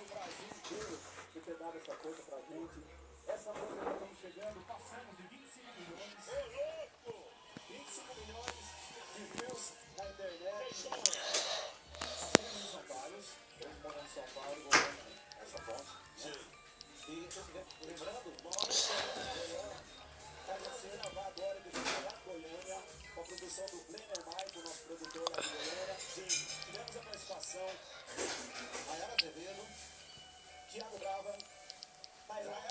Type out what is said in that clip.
o Brasil inteiro por ter dado essa força pra gente. Essa força que nós estamos chegando, passamos de 25 milhões. Ô, louco! 25 milhões de views na internet. Sem São Paulo. Eu morando em São Paulo, vou ver essa foto. E lembrando, nós Goiânia, vai agora de Goiânia, com a produção do Blenner Maico, nosso produtor lá de Goiânia. Sim, tivemos a participação Maiara Azevedo, Thiago Brava, Tailândia.